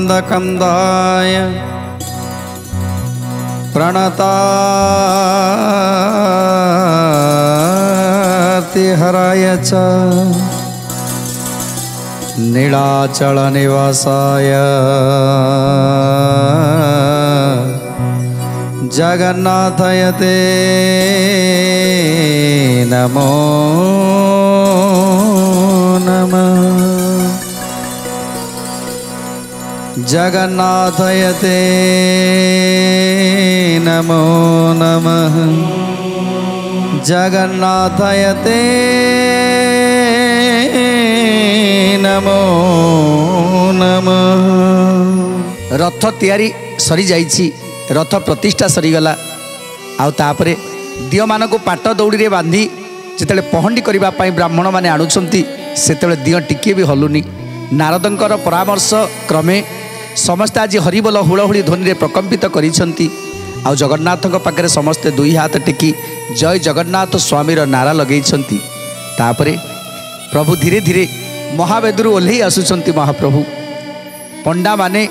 जगदानंदकंदाय प्रणतातिहराय च नीलाचल निवासाय जगन्नाथाय ते नमो नमः। जगन्नाथाय ते नमो नमः। जगन्नाथाय ते नमो नमः। रथ तैयारी सरी जाइछि, रथ प्रतिष्ठा सरीगला। आउे दिय मान को पाट दौड़ी रे बांधी जिते पहंडी करने ब्राह्मण मैंने आणुंट से दिय टिके भी हलुनी। नारदंकर परामर्श क्रमे समस्ते आज हरिबोल हुलहुली ध्वनि प्रकम्पित करिसेंती। आ जगन्नाथ पाखे समस्ते दुई हाथ टेकी जय जगन्नाथ स्वामीर नारा लगेइछंती। तापरे प्रभु धीरे धीरे महावेदरू ओह्लई आसुचंती। महाप्रभु पंडा माने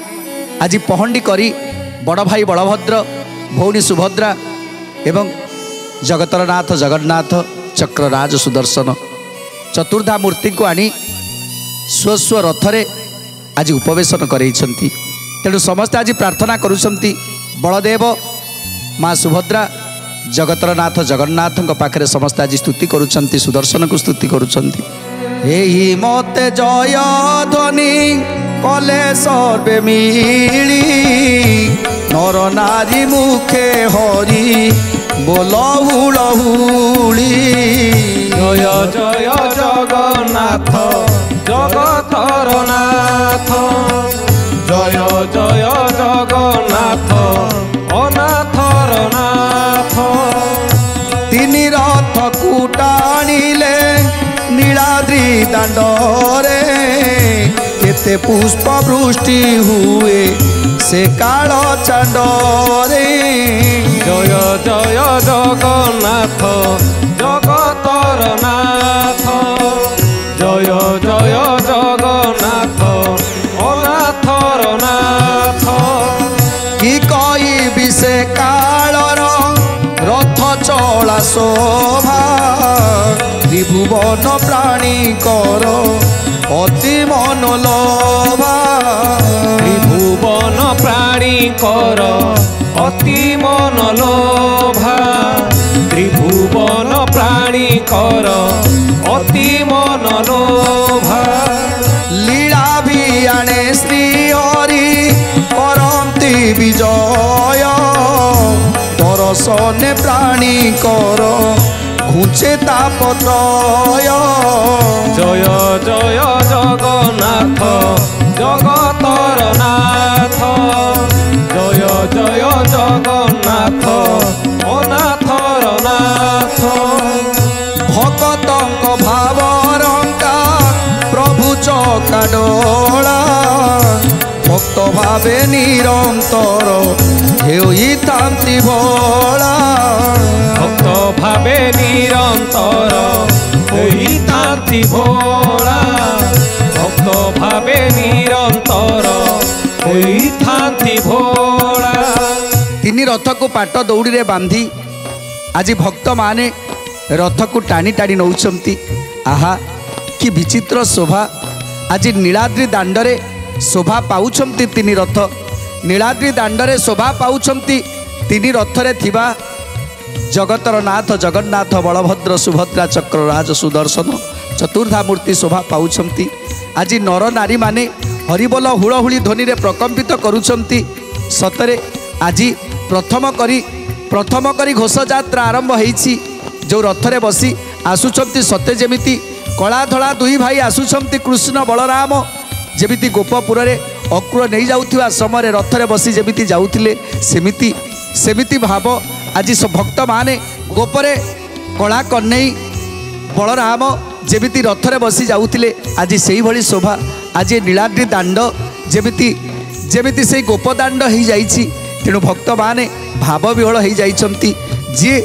आज पहंडी करी बड़ भाई बलभद्र भौणी सुभद्रा एवं जगतरनाथ जगन्नाथ चक्रराज सुदर्शन चतुर्धा मूर्ति को आनी स्व रथरे आज उपवेशन करैछंती। तेणु समस्त आज प्रार्थना करुछंती बलदेव माँ सुभद्रा जगतरनाथ जगन्नाथ पाखे समस्त आज स्तुति करुछंती, सुदर्शन को स्तुति करुछंती। एही मते जय ध्वनि कले सर्वे मिली नर नारी मुखे हरि बोल हुलहुली। जय जय जगन्नाथ जगतर नाथ जय जय जगन्नाथ अनाथर नाथ। तीन रथ को टाणिले नीलाद्रि दांडरे केते पुष्प वृष्टि हुए से काल चांडरे। जय जय जगन्नाथ जगतर नाथ जय जय जगन्नाथ अनाथर नाथ। कि कई विषे कालर रथ चला शोभा त्रिभुवन प्राणी कर अति मनोलोभा। त्रिभुवन प्राणी कर अति मनोलोभा। त्रिभुवन प्राणी कर अति मनोलोभा। लीला भी आने श्री हरि करंती विजय दर्शन प्राणी कर घुचे तापत्रय। जय जय जगन्नाथ जगतर नाथ जय जय जगन्नाथ अनाथर नाथ। भक्तंक भावरंका प्रभु चकाडोला भक्त भावे निरंतर हेउइतांती भोला। भक्त भावे निरंतर हेउइतांती भोला। भक्त भावे निरंतर हेउइतांती भोला। तीन रथ को पाट दौड़ी रे बांधी आज भक्त माने रथ को टाणी टाणी नौचंती। आहा कि विचित्र शोभा आज नीलाद्रि दांडरे शोभा पाउछंती। तीन रथ नीलाद्रि दांडरे शोभा पाउछंती। तीन रथरे थिबा जगतर नाथ जगन्नाथ बलभद्र सुभद्रा चक्रराज सुदर्शन चतुर्धा मूर्ति शोभा पाउछंती। आज नर नारी माने हरिबोल हुलहुली ध्वनि रे प्रकम्पित करुछंती। सतरे आज प्रथम करी घोष यात्रा आरंभ होईछि। जो रथरे बसी आसुचंती सत्य जेमिति कला धला दुई भाई आसुचंती कृष्ण बलराम जेमिति गोपपुर रे अक्रूर नहीं जाउथिबा समय रथरे बसी जेमिति जाउथिले सेमिति भाव आज भक्त माने गोपरे कला कन्हई बलराम जेमिति रथरे बसी जाउथिले आज सेही भली शोभा आज नीलाद्रि दांड जेमिति जेमिति से गोपदाण्ड हो जाइछि तेणु भक्त माने भाव विहल हो जाइछंती जे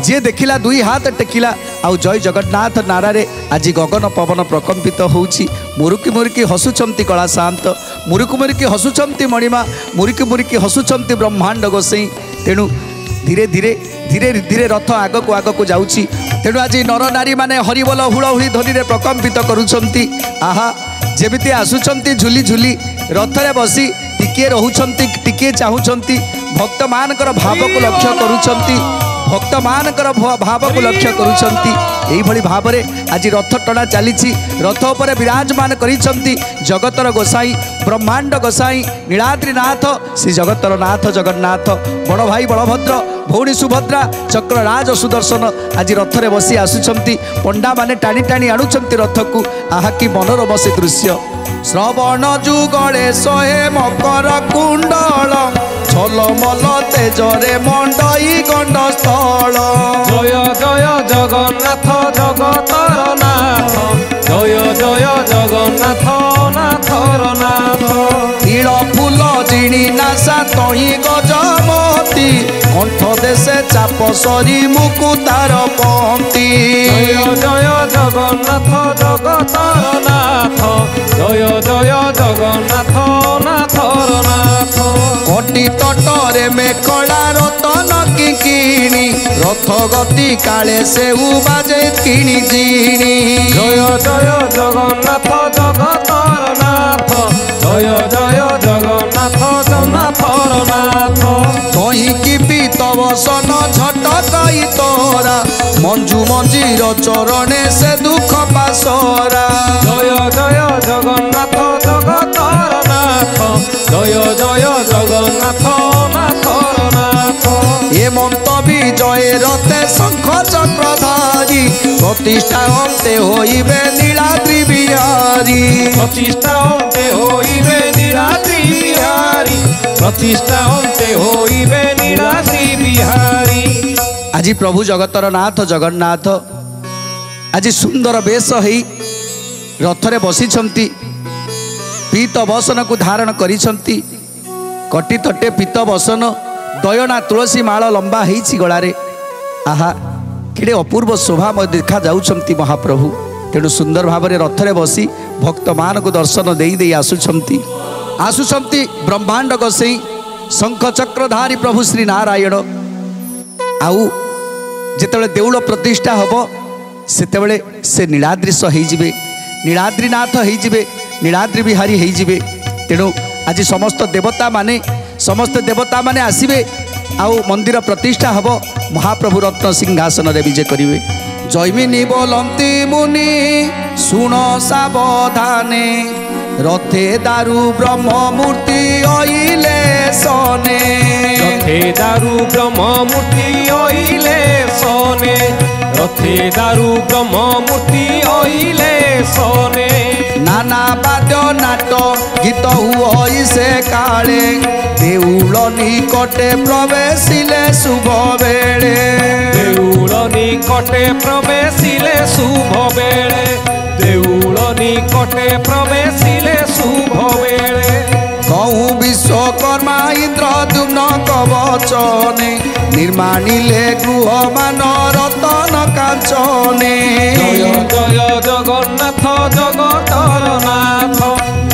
जे देखिला दुई हाथ टेकिला आउ जय जगन्नाथ नारारे आज गगन पवन प्रकम्पित होउछि मुरुकी मुरुकी हसुचंती कला शांत मुरुकी मुरुकी हसुचंती मणिमा मुरुकी मुरुकी हसुचंती ब्रह्मांड गोसाई तेणु धीरे धीरे धीरे धीरे रथ आग को जाउछि तेणु आज नर नारी माने हरिबोल हुलहुली ध्वनि रे प्रकम्पित करूछंती आहा जेमिति आसुचंती झुली झुली रथरे बसी टिके रहुचंती टिके चाहुचंती भक्त मानकर भाव को लक्ष्य करूचंती भक्त मानकर भाव को लक्ष्य करूचंती एही भली भाव रे आज रथ टଣା चलीछि रथ उपरे विराजमान करिसंती जगतर गोसाई ब्रह्मांड गोसाई नीलाद्रीनाथ श्री जगतर नाथ जगन्नाथ बड़ भाई बलभद्र भौणी सुभद्रा चक्रराज सुदर्शन आज रथरे बसी आसुचंती पंडा माने टाणी टाणी आणुचंती रथ को आहा कि मनोरम से दृश्य श्रवण जुगले सोहे मकर कुंडल छलमल तेजरे मंडई गंडस्थल जय जय जगन्नाथ जगतर नाथ जय जय जगन्नाथ नाथर नाथ नील फूल जिणी नासा तही गजमती कंठ देशे चाप सरी मुकुतार पंक्ति जय जय जगन्नाथ जगतर नाथ जय जय जगन्नाथ नाथर नाथ कटी तटरे मेखला रतन किणी रथ गति काले से बाजे किणी जिणी जय जय जगन्नाथ जगतर नाथ जय जय जगन्नाथ जगन्नाथर नाथ कहीं कि पीतवसन झटकई तोरा मंजू मंजीर चरणे से दुख पासरा जय जय जगन्नाथ जगतर नाथ जय जय जगन्नाथ नाथर नाथ हेमंत विजय रते शंख चक्रधारी प्रतिष्ठा अंते होइबे नीलाद्री बिहारी प्रतिष्ठा अंते होइबे नीलाद्री बिहारी प्रतिष्ठा अंते होइबे नीलाद्री बिहारी आज प्रभु जगतर नाथ जगन्नाथ आज सुंदर बेश होई रथरे बसिछंती पीत बसन को धारण करिछंती कटी तटे पीत बसन दयना तुलसी माଳ लंबा ହେଇଛି गलारे आहा केड़े अपूर्व शोभा देखा जाउछंती महाप्रभु तेणु सुंदर भाव में रथरे बसी भक्त मान को दर्शन देई देई आसुछंती ब्रह्मांड गोसाई शंख चक्रधारी प्रभु श्री नारायण आउ जेतेबेले देउल प्रतिष्ठा हबो सेतेबेले से नीलाद्रीश होइजिबे नीलाद्रीनाथ होइजिबे नीलाद्री बिहारी होइजिबे तेणु आज समस्त देवता माने आसिबे आउ मंदिर प्रतिष्ठा हबो महाप्रभु रत्न सिंहासन रे विजय करिवे जयमिनी बोलंती मुनि सुन सावधाने रथे दारु ब्रह्म मूर्ति आइले सने रथे दारु ब्रह्म मूर्ति आइले सने रथे दारु ब्रह्म मूर्ति आइले सने नाना वाद्य नाट गीत हुई से काले देउल निकटे प्रवेशिले शुभ बेले देउल निकटे प्रवेशिले शुभ बेले देउल निकटे प्रवेशिले शुभ बेले कहूँ विश्वकर्मा इंद्र दुम्न कवचने निर्माणिले गृह मान रतन कांचने जय जय जगन्नाथ जगतर नाथ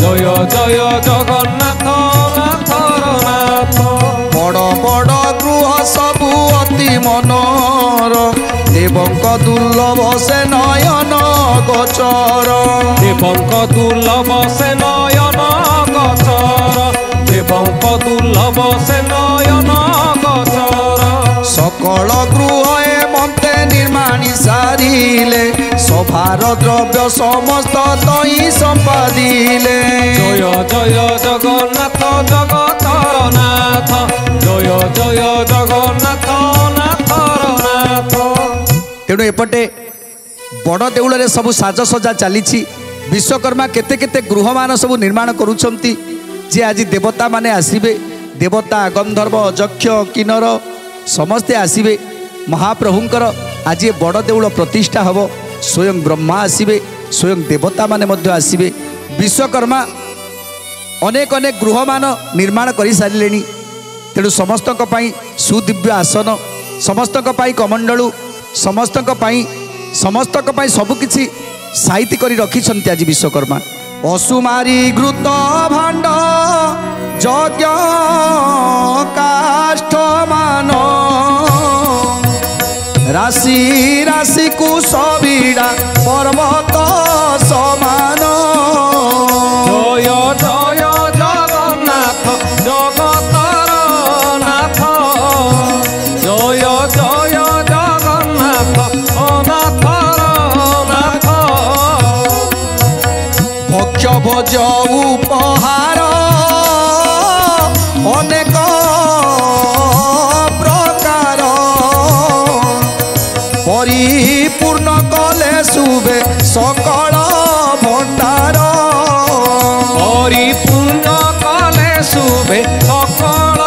जय जय जगन्नाथ नाथर नाथ बड़ बड़ गृह सबु अति मनोर देवंक दुर्लभ से नयन गोचर देवंक दुर्लभ से नयन गोचर देवंक दुर्लभ से नयन गोचर सकल गृह मते निर्माणी सारिले सभार द्रव्य समस्त तई संपादिले जय जय जगन्नाथ जगतर नाथ जय जय जगन्नाथ नाथर नाथ तेणु एपटे बड़ देउल सबु साजसजा चली विश्वकर्मा केते केते गृह मान सब निर्माण करुछंती जे आज देवता माने आसीबे देवता गंधर्व यक्ष किन्नर समस्ते आसीबे महाप्रभुंकर आज बड़ देउल प्रतिष्ठा हब स्वयं ब्रह्मा आसीबे स्वयं देवता माने मध्य आसीबे विश्वकर्मा अनेक अनेक गृहमान निर्माण कर सारे तेणु समस्त सुदिव्य आसन समस्त कमंडलू समस्त सबकि साहित्य कर रखिंट आज विश्वकर्मा असुमारी घृत भांड यज्ञ काष्ठ मान राशि राशि कुशबीड़ा पर्वत समान जय जय जगन्नाथ जगतर नाथ जय जय जगन्नाथ अनाथर नाथ भक्ष भोज उपहार अनेक प्रकार परिपूर्ण कले शुभे सकल भंडार परिपूर्ण कले शुभे सकल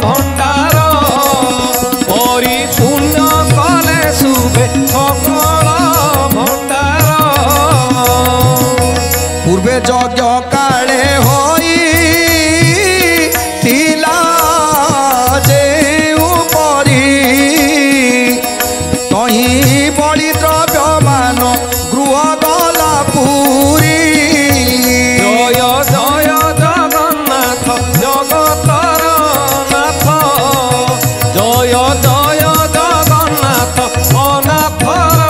भंडार परिपूर्ण कले शुभे सकल भंडार पूर्वे यज्ञ काले होई थिला जेउ परी तही बलि द्रव्य मान गृह गला पूरी जय जय जगन्नाथ जगतर नाथ जय जय जगन्नाथ अनाथर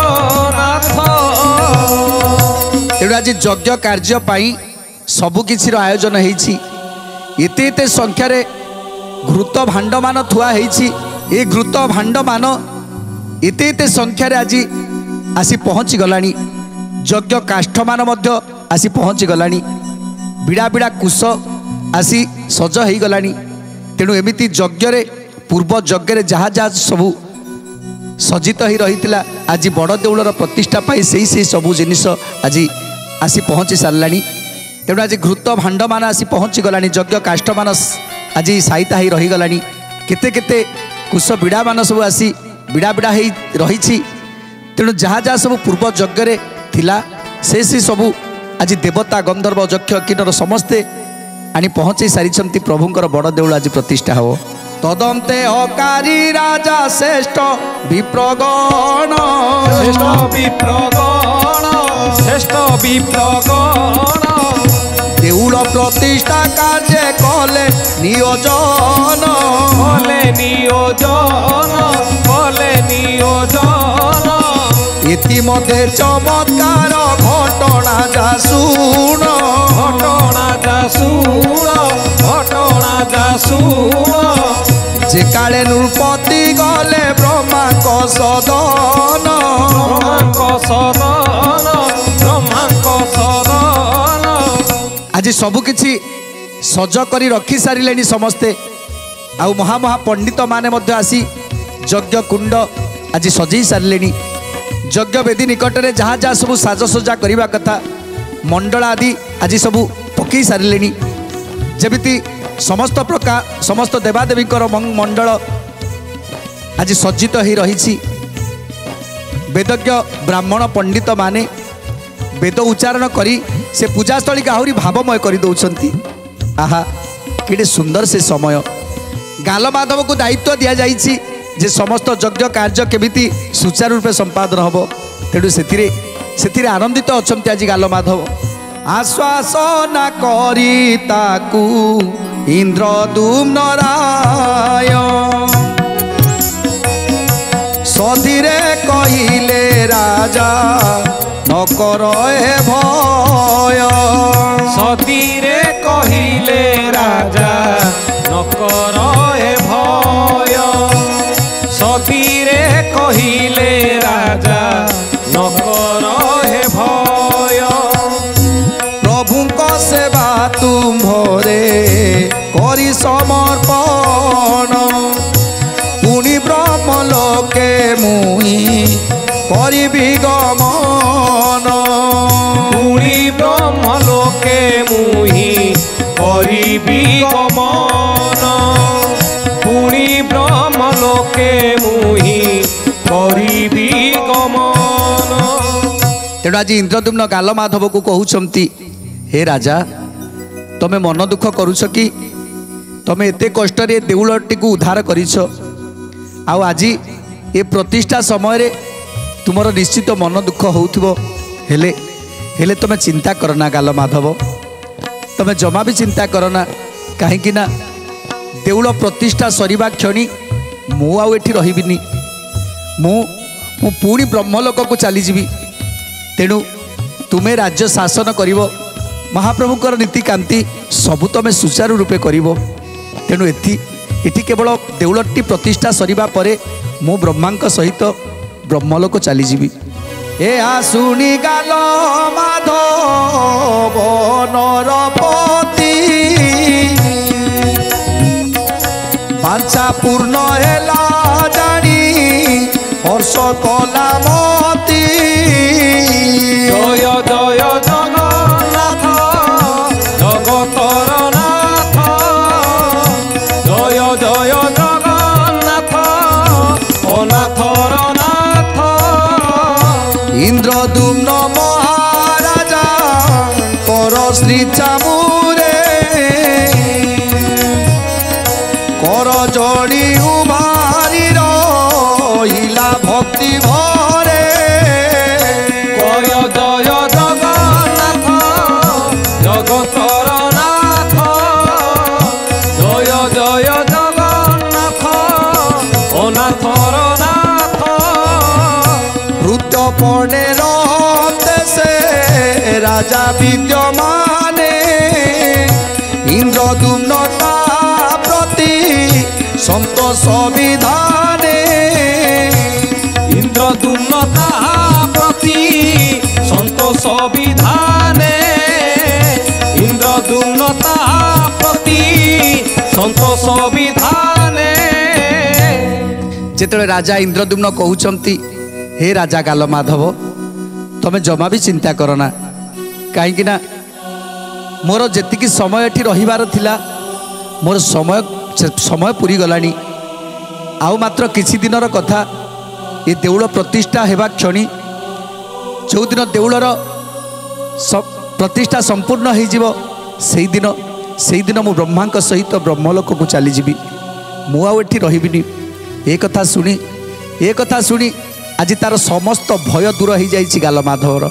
नाथ तेणु आज यज्ञ कार्य पाई सबुकिछि आयोजन होती एते संख्यार घृत भांड मान थुआ होती ये घृत भांड मान एते संख्यार आज आसी पहुँची गलानी यज्ञ काष्ठ मान आसी पहुँची गलानी बिड़ा बिड़ा कुश आसी सज हो गलानी तेणु एमिति यज्ञ पूर्व यज्ञ जहाँ जहाँ सबू सज्जित हो रही आज बड़ देउलर प्रतिष्ठा पाई से सबू जिनिस आज आसी पहुँची सारानी तेणु आज घृत भांड मान आसी पहुँची गलानी यज्ञ काष्ठ मान आज साइता हो रही गलानी केते केते कुश बिड़ा मान सब आसी बिड़ा बिड़ा हो रही तेणु जहाँ जहाँ सब पूर्व यज्ञ थिला से सबू आज देवता गंधर्व यक्ष किन्नर समस्ते आनी पहुँचे सारी प्रभुंकर बड़ देउल आज प्रतिष्ठा हो तदंते अकारी राजा श्रेष्ठ विप्रगण श्रेष्ठ विप्रगण श्रेष्ठ विप्रगण देउल प्रतिष्ठा कार्य कले नियोजन कले नियोजन इतिमध्ये चमत्कार घटना जा शुण घटना जा शुण जे काले नृपति गले ब्रह्मांक सदन आज सबकि सज करी रखी सारे समस्ते आउ महामहा पंडित माने मध्य आसी यज्ञ कुंड आज सजई सारे यज्ञ वेदी निकट में जहाँ जहाँ सब साजसजा करने कथा मंडल आदि आज सब पकई सारे जमिति समस्त प्रकार समस्त देवादेवी मंडल आज सज्जित हो रही वेदज्ञ ब्राह्मण पंडित माने वेद उच्चारण करी से पूजास्थली के आहरी भावमय कर दौरान आहा कि सुंदर से समय गालमाधव को दायित्व दि जाइए जे समस्त यज्ञ कार्य केमिति सुचारू रूपे संपादन हम तेणु से आनंदित अच्छा आज गालमाधव आश्वासना करी ताकू इंद्रदुम्न राय सधीरे कहिले राजा नकर भय सधीरे कहिले राजा नकर भय सधीरे कहिले राजा नकर भय प्रभुंक सेवा तुम्भरे करी समर्पण पुनि ब्रह्म लोके मुई करी गमन पुनि ब्रह्म लोके मुई करी गमन पुनि ब्रह्म लोके मुई करी गमन। तेणु आज इंद्रदुम्न गालमाधव को कहउछंती हे राजा तो तमे मन दुख करुछ कि तमे एते कष्ट रे देउलटी को उद्धार करिछ आउ आज ए प्रतिष्ठा समय रे तुमर निश्चित मन दुख होउथिबो हेले हेले तमे चिंता करना गाल माधव तमे जमा भी चिंता करना कहीं ना देउल प्रतिष्ठा सरीबा क्षणी मु आउ एठी रहिबिनी मु पुणी ब्रह्मलोक को चलीजी तेणु तुम्हें राज्य शासन करिवो महाप्रभुकर नीतिकांति सबु तमें सुचारू रूपे करिवो तेणु एठी केवल देउलटी प्रतिष्ठा सरीबा परे मु ब्रह्मांक सहित ब्रह्मलोक चलीजी ए आसुनी गाल माधव नरपति बांछा पूर्ण हेला जानी हर्ष कला मती जय जय जगन्नाथ जगतर नाथ जय जय जगन्नाथ अनाथर नाथ इंद्रदुम्न महाराजा कर श्री चामुरे कर जड़ी उभारी रहिला भक्ति भरे जय जय जगन्नाथ जगतर नाथ जय जय जगन्नाथ अनाथर नाथ वृद्ध पणे रहते से राजा विद्यमाने इंद्रदुम्नता प्रति संतोष विधाने इंद्रदुम्नता प्रति संतोष विधाने इंद्रदुम्नता प्रति संतोष विधाने जेतले राजा इंद्रदुम्न कहउचंती हे राजा गाल माधव तमे जमा भी चिंता करना कहीं ना मोर जेतिकी समय एठी रहिबार थिला मोर समय पूरी गलानी आउ मात्र किछि दिनर कथा ये देउल प्रतिष्ठा हेबा क्षणी जो दिन देउलर प्रतिष्ठा संपूर्ण हो जीवो सेई दिन मु ब्रह्मांक सहित ब्रह्मलोक को चली जीवी मु आउ एठी रहिबिनी ए कथा सुनी आज तार समस्त भय दूर हो जाइछि गाल माधवर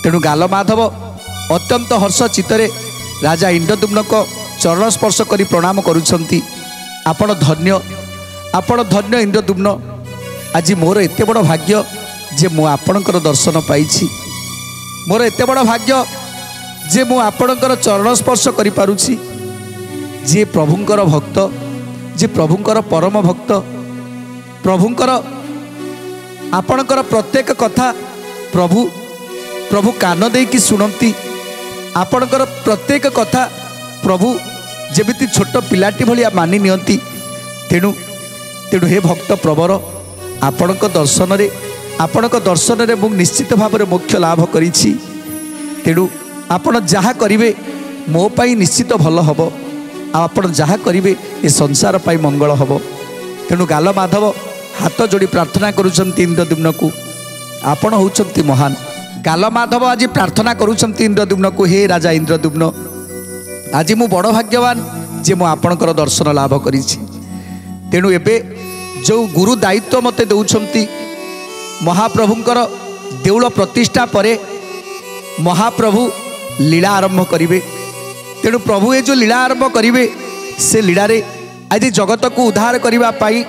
तेणु गाल माधव अत्यंत हर्ष चित्तरे राजा इंद्रदुम्न को चरण स्पर्श करी प्रणाम करुछंती आपण धन्य इंद्रदुम्न आज मोर एते बड़ भाग्य जे मु आपणकर दर्शन पाइछि मोर एते बड़ भाग्य जे मु आपणकर चरण स्पर्श करि पारुछि जे प्रभुंकर भक्त जे प्रभुंकर परम भक्त प्रभुंकर आपणकर प्रत्येक कथा प्रभु कान देकी सुनती आपणकर प्रत्येक कथा प्रभु जेमिति छोट पिलाटी भलिया मानि नियंती तेणु हे भक्त प्रवर आपणक दर्शन रे मु निश्चित भाव में मोक्ष लाभ करिछि तेणु आपण जहा करिवे मो पाई निश्चित भल हबो आपण जहा करिवे ए संसार पाई मंगल हबो तेणु गाल माधव हाथ जोड़ी प्रार्थना करुछंती इंद्रदुम्न को आपण होउछंती महान गाल माधव आज प्रार्थना करुछंती इंद्रदुम्न को हे राजा इंद्रदुम्न आज मु बड़ भाग्यवान जे मु आपणकर दर्शन लाभ करिछि तेणु एबे जो गुरु दायित्व मते दउछंती महाप्रभुंकर देउल प्रतिष्ठा परे महाप्रभु लीला आरंभ करिवे तेणु प्रभु ए जो लीला आरंभ करिवे से लीला रे आज जगत को उद्धार करिबा पाई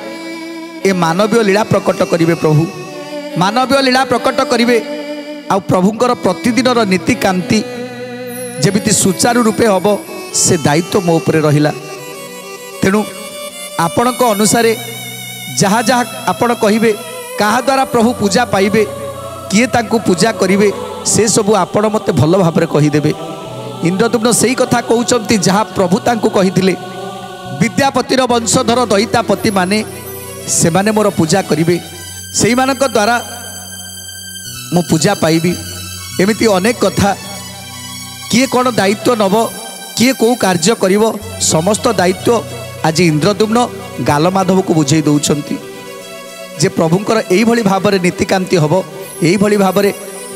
ए मानवीय लीला प्रकट करिवे प्रभु मानवीय लीला प्रकट करिवे आ प्रभुंकर प्रतिदिन नीतिकांति जेमिति सुचारू रूपे हब से दायित्व मो उपरे रहिला तेणु आपणक अनुसार जहाँ जहाँ आपण कहिबे कहा द्वारा प्रभु पूजा पाइबे किए तांकु पूजा करिवे से सबु आपण मते भल भाव में कहीदेवे इंद्रदुम्न सेही कथा कहउचंती जहाँ प्रभु तांकु कहिथिले विद्यापतिर वंशधर दयितापति माने से माने मोर पूजा करिवे सेही मानक द्वारा मु पूजा पाइबी एमिति अनेक कथा किए कौन दायित्व नब किए कौ कार्य करिवो समस्त दायित्व आज इंद्रदुम्न गाल माधव को बुझे दौरान जे प्रभुंकर यही भाव में नीतिकांति हम यही भाव में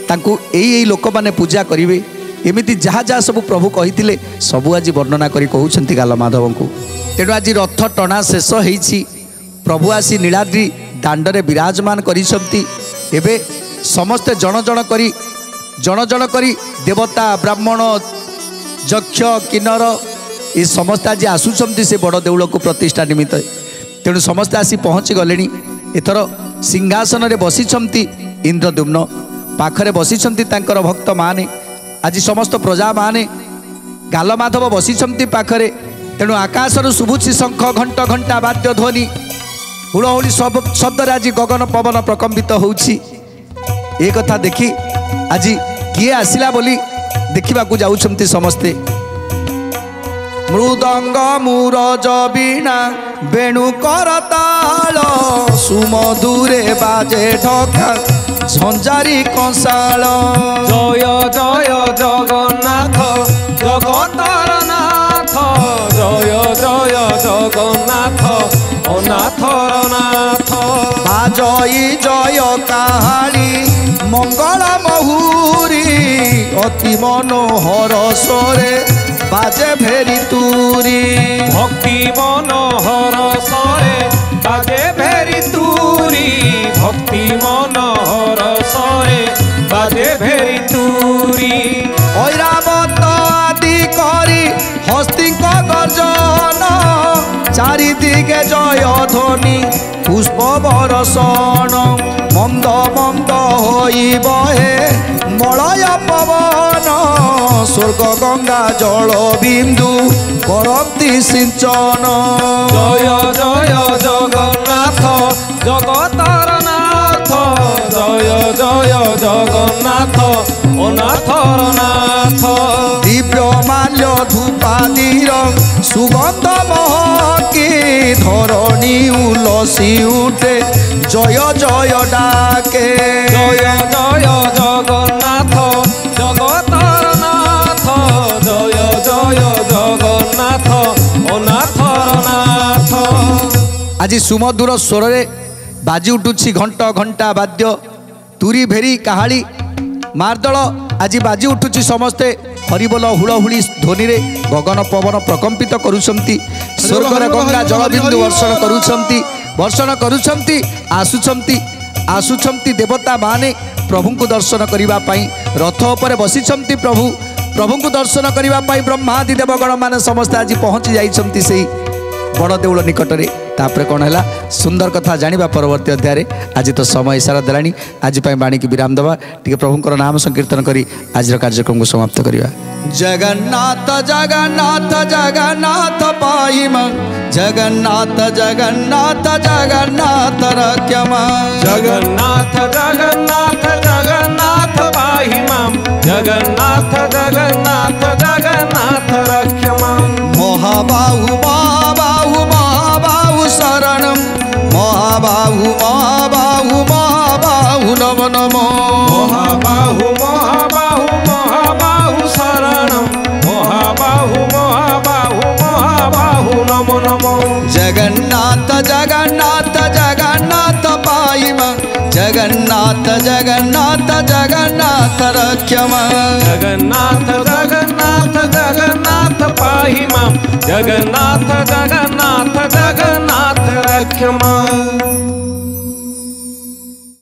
तांकु एई लोक माने पूजा करिवे एमिति जहाँ जहाँ सब प्रभु कही सबू आज वर्णना करी कहउछंती गालमाधव को। तेणु आज रथ टଣା शेष होईछि, प्रभु आसी नीलाद्रि दांडरे विराजमान करिसंती। एबे समस्ते जन जन करी देवता ब्राह्मण यक्ष किन्नर ये समस्त आज आसुचंती से बड़ देउल को प्रतिष्ठा निमित्त। तेणु समस्ते आसी पहुँची गले। एथर सिंहासन रे बसिछंती इंद्रद्युम्न, पाखरे बसिछंती तांकर भक्त माने, आज समस्त प्रजा माने, गालमाधव बसिछंती पाखरे। तेणु आकाशर शुभुछि शंख घंट घंटा वाद्य ध्वनि हुड़हुड़ी शब्द आज गगन पवन प्रकम्पित होउछि। ए कथा देखी आज किए आसिला बोली देखा जाउछंती समस्ते। मृदंग मुरज वीणा वेणु करताल सुमधुरे बाजे ढका झंझारी कंसाल। जय जय जगन्नाथ जगतर नाथ, जय जय जगन्नाथ अनाथर नाथ। बाजई जय काहाली मंगल महुरी अति मनोहर स्वरे बाजे भेरी तुरी। भक्ति मनोहर स्वरे बाजे भेरी तुरी, भक्ति मनोहर स्वरे बाजे भेरी तुरी। ऐरावत आदि करी हस्तिक गर्जन चारिदिगे जय ध्वनि पुष्प बरसन। मंद मंद होई बहे मलय पवन स्वर्ग गंगा जल बिंदु करती सिंचन। जय जय जगन्नाथ जगतर नाथ, जय जय जगन्नाथ अनाथर नाथ। दिव्य माल्य धूपादीर सुगंध महकी धरणी उलसी उठे जय जय डाके। जय जय जगन्नाथ जगतर नाथ, जय जय जगन्नाथ अनाथर नाथ। आज सुमधुर स्वर रे बाजी उठुछि घंट घंटा वाद्य तुरी भेरी काहाली मारदल आज बाजी उठुछि। समस्ते हरिबोल हुड़हुड़ी ध्वनि रे गगन पवन प्रकम्पित करुछंती। स्वर्गर गंगा जल बिंदु वर्षण करुछंती आसुछंती देवता माने प्रभु को दर्शन करिबा पई रथ उपरे बसिछंती। प्रभु को दर्शन करिबा पई ब्रह्मादि देवगण माने समस्त आज पहुँची जाइछंती सेही बड़ देउल निकटरे। तापर कौन है सुंदर कथा जानिबा परवर्ती अध्याय। आज तो समय इशारा देलानी, आज बाणी की विराम दबा टिके प्रभुंकर नाम संकीर्तन करी आज कार्यक्रम को समाप्त करिया। जगन्नाथ जगन्नाथ जगन्नाथ पाहिम, जगन्नाथ जगन्नाथ जगन्नाथ रक्षम। जगन्नाथ जगन्नाथ जगन्नाथ पाहिम, जगन्नाथ जगन्नाथ जगन्नाथ रक्षम। महाबाहु महाबाहु महाबाहु शरणम, महाबाहु महाबाहु महाबाहु नमो नमो। महाबाहु महाबाहु महाबाहु शरणम, महाबाहु महाबाहु महाबाहु नमो नमो। जगन्नाथ जगन्नाथ जगन्नाथ पाहिम, जगन्नाथ जगन्नाथ जगन्नाथ रक्षम। जगन्नाथ जगन्नाथ जगन्नाथ पाहिम, जगन्नाथ जगन्नाथ जगन्नाथ रक्षम।